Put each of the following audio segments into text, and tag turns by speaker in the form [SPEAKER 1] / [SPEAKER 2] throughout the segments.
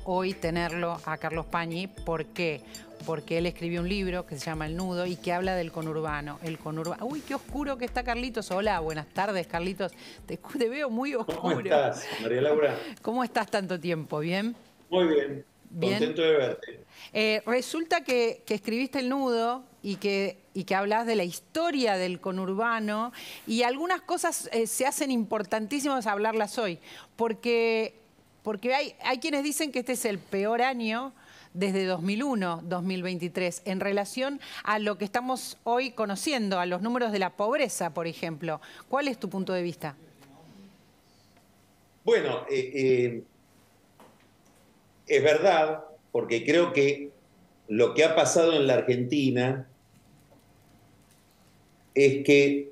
[SPEAKER 1] Hoy tenerlo a Carlos Pañi. ¿Por qué? Porque él escribió un libro que se llama El Nudo y que habla del conurbano. Uy, qué oscuro que está Carlitos. Hola, buenas tardes, Carlitos. Te veo muy
[SPEAKER 2] ¿Cómo
[SPEAKER 1] oscuro.
[SPEAKER 2] estás, María Laura?
[SPEAKER 1] ¿Cómo estás tanto tiempo? ¿Bien?
[SPEAKER 2] Muy bien,
[SPEAKER 1] ¿Bien?
[SPEAKER 2] contento de verte.
[SPEAKER 1] Resulta que escribiste El Nudo y que hablas de la historia del conurbano y algunas cosas se hacen importantísimas hablarlas hoy, porque hay quienes dicen que este es el peor año desde 2001, 2023, en relación a lo que estamos hoy conociendo, a los números de la pobreza, por ejemplo. ¿Cuál es tu punto de vista?
[SPEAKER 2] Bueno, es verdad, porque creo que lo que ha pasado en la Argentina es que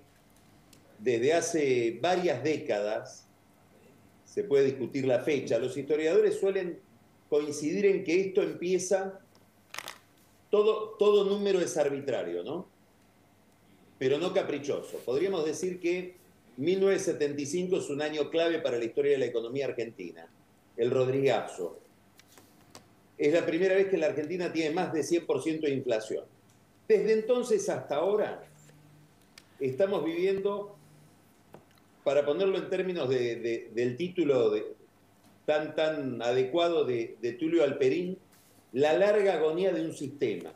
[SPEAKER 2] desde hace varias décadas, se puede discutir la fecha, los historiadores suelen coincidir en que esto empieza, todo número es arbitrario, ¿no? Pero no caprichoso. Podríamos decir que 1975 es un año clave para la historia de la economía argentina, el Rodrigazo. Es la primera vez que la Argentina tiene más de 100% de inflación. Desde entonces hasta ahora estamos viviendo, para ponerlo en términos del título tan adecuado de Tulio Alperín, la larga agonía de un sistema.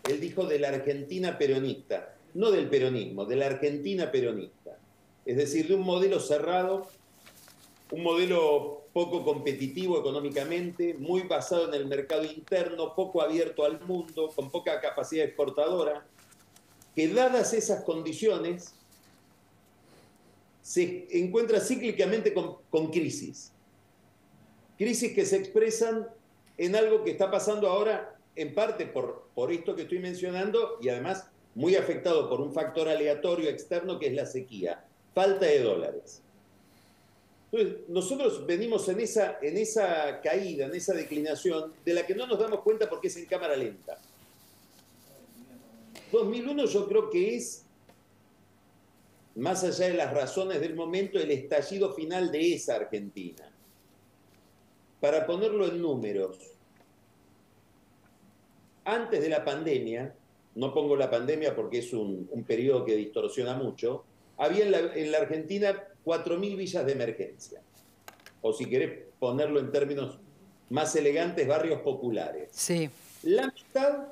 [SPEAKER 2] Él dijo de la Argentina peronista, no del peronismo, de la Argentina peronista. Es decir, de un modelo cerrado, un modelo poco competitivo económicamente, muy basado en el mercado interno, poco abierto al mundo, con poca capacidad exportadora, que dadas esas condiciones se encuentra cíclicamente con crisis. Crisis que se expresan en algo que está pasando ahora en parte por esto que estoy mencionando y además muy afectado por un factor aleatorio externo que es la sequía, falta de dólares. Entonces, nosotros venimos en esa caída, en esa declinación, de la que no nos damos cuenta porque es en cámara lenta. 2001 yo creo que es, más allá de las razones del momento, el estallido final de esa Argentina. Para ponerlo en números, antes de la pandemia, no pongo la pandemia porque es un periodo que distorsiona mucho, había en la Argentina 4.000 villas de emergencia. O si querés ponerlo en términos más elegantes, barrios populares.
[SPEAKER 1] Sí.
[SPEAKER 2] La mitad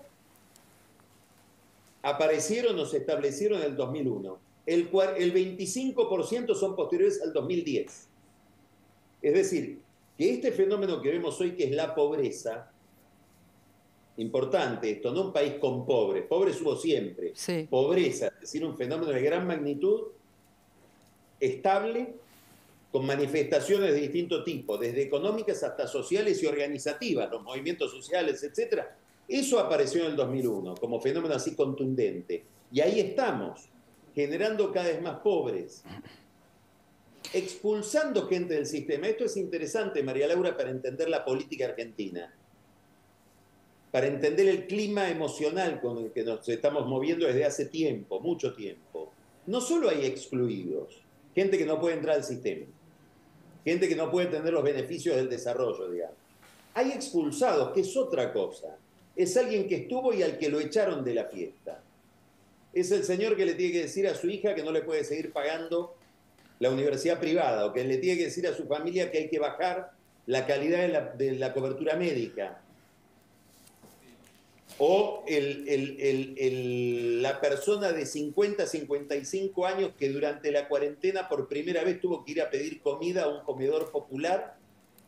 [SPEAKER 2] aparecieron o se establecieron en el 2001. El 25% son posteriores al 2010. Es decir, que este fenómeno que vemos hoy, que es la pobreza, importante esto, no un país con pobres hubo siempre.
[SPEAKER 1] Sí.
[SPEAKER 2] Pobreza, es decir, un fenómeno de gran magnitud, estable, con manifestaciones de distinto tipo, desde económicas hasta sociales y organizativas, los movimientos sociales, etc. Eso apareció en el 2001 como fenómeno así contundente. Y ahí estamos, generando cada vez más pobres, expulsando gente del sistema. Esto es interesante, María Laura, para entender la política argentina, para entender el clima emocional con el que nos estamos moviendo desde hace tiempo, mucho tiempo. No solo hay excluidos, gente que no puede entrar al sistema, gente que no puede tener los beneficios del desarrollo, digamos. Hay expulsados, que es otra cosa. Es alguien que estuvo y al que lo echaron de la fiesta. Es el señor que le tiene que decir a su hija que no le puede seguir pagando la universidad privada, o que le tiene que decir a su familia que hay que bajar la calidad de la cobertura médica. O la persona de 50, 55 años que durante la cuarentena por primera vez tuvo que ir a pedir comida a un comedor popular,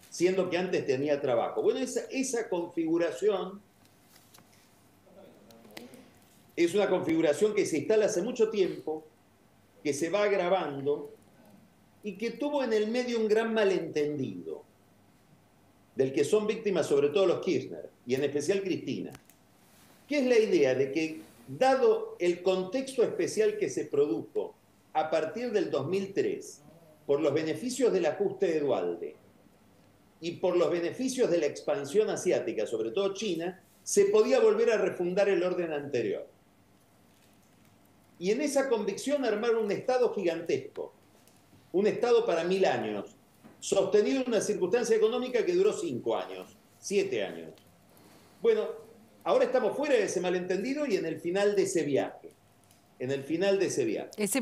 [SPEAKER 2] siendo que antes tenía trabajo. Bueno, esa configuración es una configuración que se instala hace mucho tiempo, que se va agravando y que tuvo en el medio un gran malentendido, del que son víctimas sobre todo los Kirchner, y en especial Cristina, que es la idea de que, dado el contexto especial que se produjo a partir del 2003, por los beneficios del ajuste de Duhalde y por los beneficios de la expansión asiática, sobre todo China, se podía volver a refundar el orden anterior. Y en esa convicción armaron un Estado gigantesco, un Estado para 1000 años, sostenido en una circunstancia económica que duró 5 años, 7 años. Bueno, ahora estamos fuera de ese malentendido y en el final de ese viaje. En el final de ese viaje.
[SPEAKER 1] Ese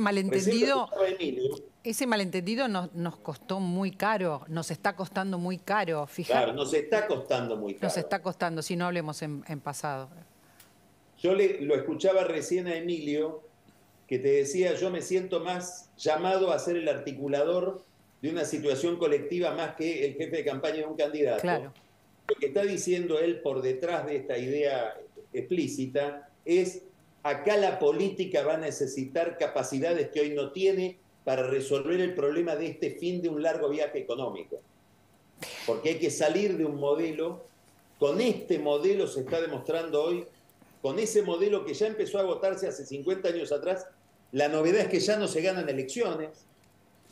[SPEAKER 1] malentendido nos costó muy caro, nos está costando muy caro, fíjate.
[SPEAKER 2] Claro, nos está costando muy caro.
[SPEAKER 1] Nos está costando, si no hablemos en pasado.
[SPEAKER 2] Yo lo escuchaba recién a Emilio, que te decía, yo me siento más llamado a ser el articulador de una situación colectiva más que el jefe de campaña de un candidato.
[SPEAKER 1] Claro.
[SPEAKER 2] Lo que está diciendo él por detrás de esta idea explícita es, acá la política va a necesitar capacidades que hoy no tiene para resolver el problema de este fin de un largo viaje económico. Porque hay que salir de un modelo, con este modelo se está demostrando hoy, con ese modelo que ya empezó a agotarse hace 50 años atrás, la novedad es que ya no se ganan elecciones,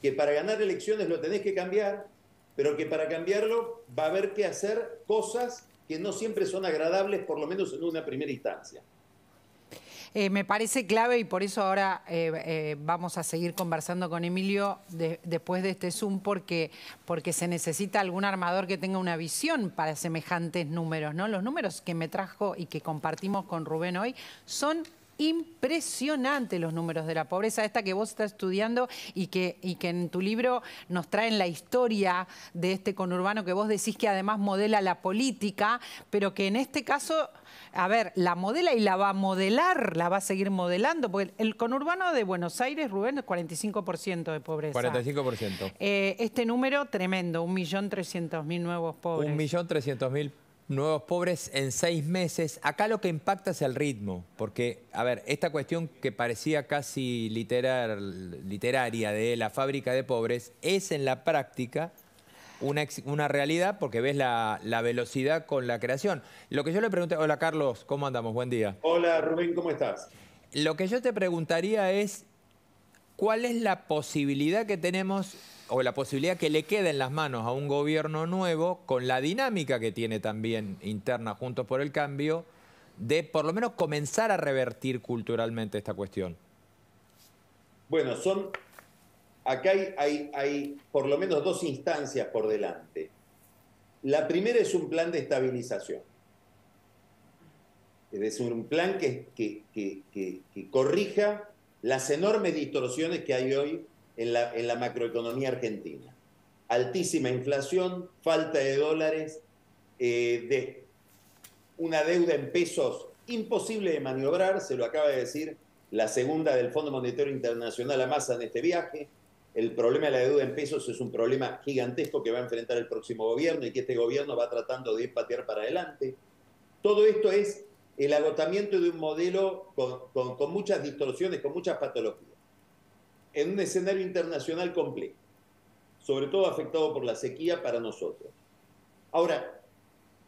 [SPEAKER 2] que para ganar elecciones lo tenés que cambiar, pero que para cambiarlo va a haber que hacer cosas que no siempre son agradables, por lo menos en una primera instancia.
[SPEAKER 1] Me parece clave y por eso ahora vamos a seguir conversando con Emilio después de este Zoom porque se necesita algún armador que tenga una visión para semejantes números, ¿no? Los números que me trajo y que compartimos con Rubén hoy son impresionantes, los números de la pobreza, esta que vos estás estudiando y que en tu libro nos traen la historia de este conurbano que vos decís que además modela la política, pero que en este caso, a ver, la modela y la va a modelar, la va a seguir modelando, porque el conurbano de Buenos Aires, Rubén, es 45% de pobreza.
[SPEAKER 3] 45%.
[SPEAKER 1] Este número tremendo, 1.300.000 nuevos pobres.
[SPEAKER 3] 1.300.000 nuevos pobres en 6 meses. Acá lo que impacta es el ritmo, porque, a ver, esta cuestión que parecía casi literaria de la fábrica de pobres es en la práctica una realidad porque ves la velocidad con la creación. Lo que yo le pregunté, hola Carlos, ¿cómo andamos? Buen día.
[SPEAKER 2] Hola Rubén, ¿cómo estás?
[SPEAKER 3] Lo que yo te preguntaría es, ¿cuál es la posibilidad que tenemos o la posibilidad que le queda en las manos a un gobierno nuevo con la dinámica que tiene también interna Juntos por el Cambio de por lo menos comenzar a revertir culturalmente esta cuestión?
[SPEAKER 2] Bueno, acá hay por lo menos 2 instancias por delante. La primera es un plan de estabilización. Es decir, un plan que corrija las enormes distorsiones que hay hoy en la macroeconomía argentina. Altísima inflación, falta de dólares, de una deuda en pesos imposible de maniobrar, se lo acaba de decir la segunda del Fondo Monetario Internacional a Massa en este viaje. El problema de la deuda en pesos es un problema gigantesco que va a enfrentar el próximo gobierno y que este gobierno va tratando de patear para adelante. Todo esto es el agotamiento de un modelo con muchas distorsiones, con muchas patologías, en un escenario internacional complejo, sobre todo afectado por la sequía para nosotros. Ahora,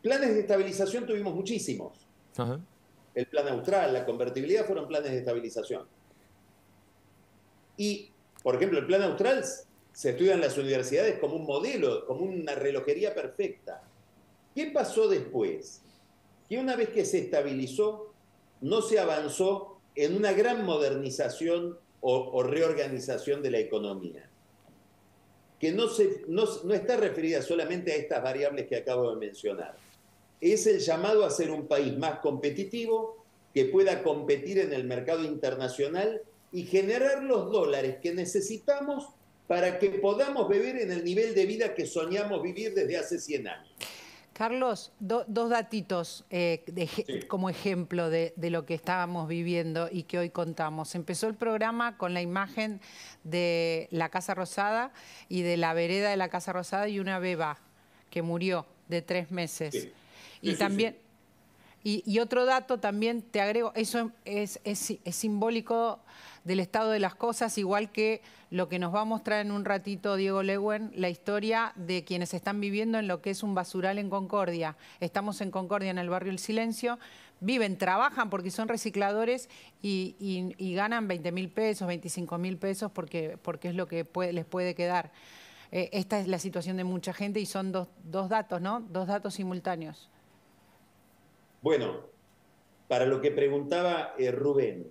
[SPEAKER 2] planes de estabilización tuvimos muchísimos.
[SPEAKER 3] Ajá.
[SPEAKER 2] El plan austral, la convertibilidad fueron planes de estabilización. Y, por ejemplo, el plan austral se estudia en las universidades como un modelo, como una relojería perfecta. ¿Qué pasó después? Que una vez que se estabilizó, no se avanzó en una gran modernización o reorganización de la economía, que no está referida solamente a estas variables que acabo de mencionar. Es el llamado a ser un país más competitivo, que pueda competir en el mercado internacional y generar los dólares que necesitamos para que podamos vivir en el nivel de vida que soñamos vivir desde hace 100 años.
[SPEAKER 1] Carlos, dos datitos
[SPEAKER 2] Sí.
[SPEAKER 1] como ejemplo de lo que estábamos viviendo y que hoy contamos. Empezó el programa con la imagen de la Casa Rosada y de la vereda de la Casa Rosada y una beba que murió de 3 meses.
[SPEAKER 2] Sí.
[SPEAKER 1] Y
[SPEAKER 2] Sí,
[SPEAKER 1] también,
[SPEAKER 2] sí.
[SPEAKER 1] Y otro dato también te agrego, eso es simbólico del estado de las cosas, igual que lo que nos va a mostrar en un ratito Diego Leuen, la historia de quienes están viviendo en lo que es un basural en Concordia. Estamos en Concordia, en el barrio El Silencio, viven, trabajan porque son recicladores y ganan 20.000 pesos, 25.000 pesos porque es lo que les puede quedar. Esta es la situación de mucha gente y son dos datos, ¿no? 2 datos simultáneos.
[SPEAKER 2] Bueno, para lo que preguntaba Rubén,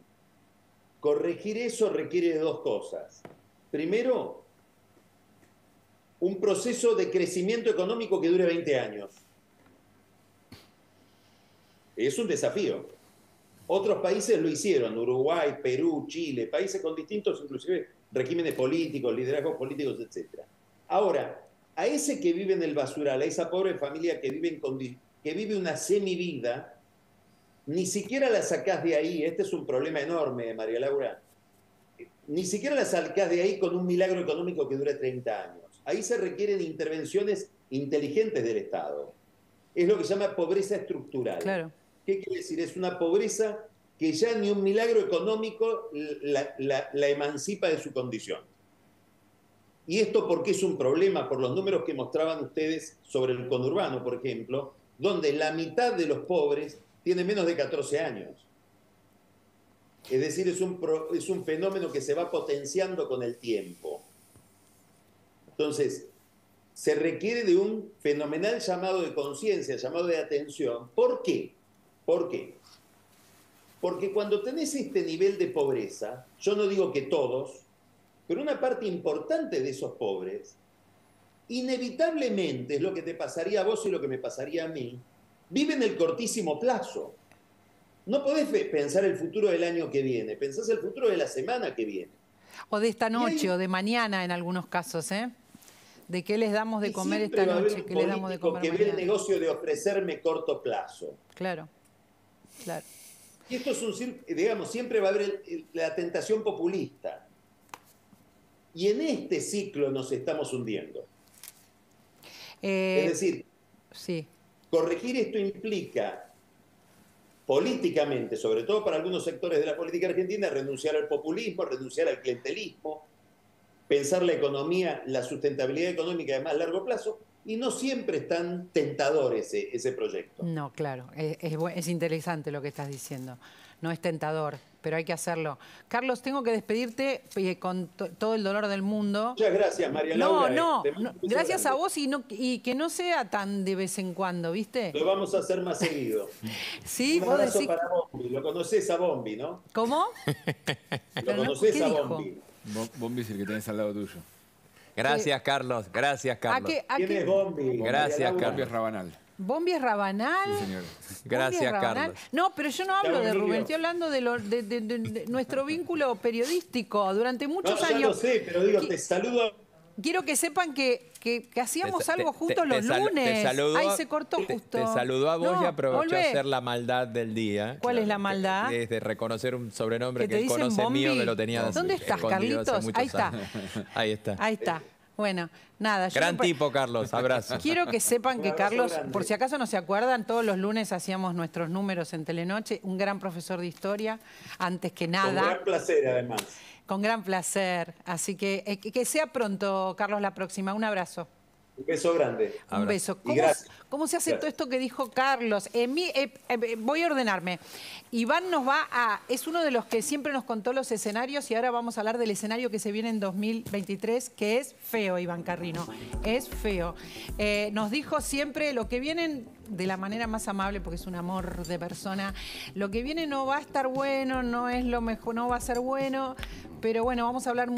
[SPEAKER 2] corregir eso requiere de 2 cosas. Primero, un proceso de crecimiento económico que dure 20 años. Es un desafío. Otros países lo hicieron, Uruguay, Perú, Chile, países con distintos, inclusive, regímenes políticos, liderazgos políticos, etc. Ahora, a ese que vive en el basural, a esa pobre familia que vive una semivida, ni siquiera la sacás de ahí. Este es un problema enorme, María Laura. Ni siquiera la sacás de ahí con un milagro económico que dure 30 años. Ahí se requieren intervenciones inteligentes del Estado. Es lo que se llama pobreza estructural.
[SPEAKER 1] Claro.
[SPEAKER 2] ¿Qué quiere decir? Es una pobreza que ya ni un milagro económico la emancipa de su condición. Y esto porque es un problema, por los números que mostraban ustedes sobre el conurbano, por ejemplo, donde la mitad de los pobres tiene menos de 14 años. Es decir, es un fenómeno que se va potenciando con el tiempo. Entonces, se requiere de un fenomenal llamado de conciencia, llamado de atención. ¿Por qué? ¿Por qué? Porque cuando tenés este nivel de pobreza, yo no digo que todos, pero una parte importante de esos pobres, inevitablemente, es lo que te pasaría a vos y lo que me pasaría a mí, viven el cortísimo plazo. No podés pensar el futuro del año que viene, pensás el futuro de la semana que viene.
[SPEAKER 1] O de esta noche, o de mañana en algunos casos, ¿eh? ¿De qué les damos de comer esta noche? ¿Qué les damos de comer
[SPEAKER 2] que
[SPEAKER 1] mañana?
[SPEAKER 2] ve el negocio de ofrecerme corto plazo.
[SPEAKER 1] Claro, claro.
[SPEAKER 2] Y esto es digamos, siempre va a haber la tentación populista. Y en este ciclo nos estamos hundiendo. Es decir,
[SPEAKER 1] sí.
[SPEAKER 2] Corregir esto implica políticamente, sobre todo para algunos sectores de la política argentina, renunciar al populismo, renunciar al clientelismo, pensar la economía, la sustentabilidad económica de más largo plazo, y no siempre es tan tentador ese proyecto.
[SPEAKER 1] No, claro, es interesante lo que estás diciendo. No es tentador, pero hay que hacerlo. Carlos, tengo que despedirte con todo el dolor del mundo.
[SPEAKER 2] Muchas gracias, María Laura.
[SPEAKER 1] No, gracias a vos y que no sea tan de vez en cuando, ¿viste?
[SPEAKER 2] Lo vamos a hacer más seguido.
[SPEAKER 1] Sí,
[SPEAKER 2] un abrazo para Bombi. Lo conocés a Bombi, ¿no?
[SPEAKER 1] ¿Cómo?
[SPEAKER 2] Lo conocés a Bombi.
[SPEAKER 4] Bombi es el que tenés al lado tuyo.
[SPEAKER 3] Gracias, Carlos. Gracias, Carlos.
[SPEAKER 2] ¿Quién es Bombi?
[SPEAKER 3] Gracias,
[SPEAKER 4] Bombi
[SPEAKER 3] Carlos.
[SPEAKER 4] es Rabanal.
[SPEAKER 1] ¿Bombi es Rabanal?
[SPEAKER 4] Sí, señor.
[SPEAKER 3] Gracias, Carlos.
[SPEAKER 1] No, pero yo no hablo de Rubén, estoy hablando de nuestro vínculo periodístico durante muchos años.
[SPEAKER 2] Ya lo sé, pero digo, te saludo.
[SPEAKER 1] Quiero que sepan que hacíamos algo juntos los lunes. Ahí se cortó justo.
[SPEAKER 3] Te saludó a vos y aprovechó
[SPEAKER 1] volvé.
[SPEAKER 3] a hacer la maldad del día.
[SPEAKER 1] ¿Cuál es la maldad?
[SPEAKER 3] Es de reconocer un sobrenombre
[SPEAKER 1] ¿Que te
[SPEAKER 3] que él
[SPEAKER 1] dicen
[SPEAKER 3] conoce
[SPEAKER 1] Bombi?
[SPEAKER 3] mío, que lo tenía
[SPEAKER 1] ¿Dónde estás,
[SPEAKER 3] escondido hace
[SPEAKER 1] Carlitos?
[SPEAKER 3] muchos
[SPEAKER 1] Ahí está.
[SPEAKER 3] años. Ahí está.
[SPEAKER 1] Ahí está. Bueno, nada.
[SPEAKER 3] Gran tipo, Carlos. Abrazo.
[SPEAKER 1] Quiero que sepan que
[SPEAKER 2] Un abrazo
[SPEAKER 1] Carlos,
[SPEAKER 2] grande.
[SPEAKER 1] por si acaso no se acuerdan, todos los lunes hacíamos nuestros números en Telenoche. Un gran profesor de historia, antes que nada.
[SPEAKER 2] Con gran placer, además.
[SPEAKER 1] Con gran placer. Así que sea pronto, Carlos, la próxima. Un abrazo.
[SPEAKER 2] Un beso grande.
[SPEAKER 1] Un beso.
[SPEAKER 2] Y gracias.
[SPEAKER 1] ¿Cómo se hace todo
[SPEAKER 2] Gracias.
[SPEAKER 1] esto que dijo Carlos? Voy a ordenarme. Iván es uno de los que siempre nos contó los escenarios y ahora vamos a hablar del escenario que se viene en 2023, que es feo, Iván Carrino. Es feo. Nos dijo siempre lo que vienen de la manera más amable, porque es un amor de persona. Lo que viene no va a estar bueno, no es lo mejor, no va a ser bueno, pero bueno, vamos a hablar muy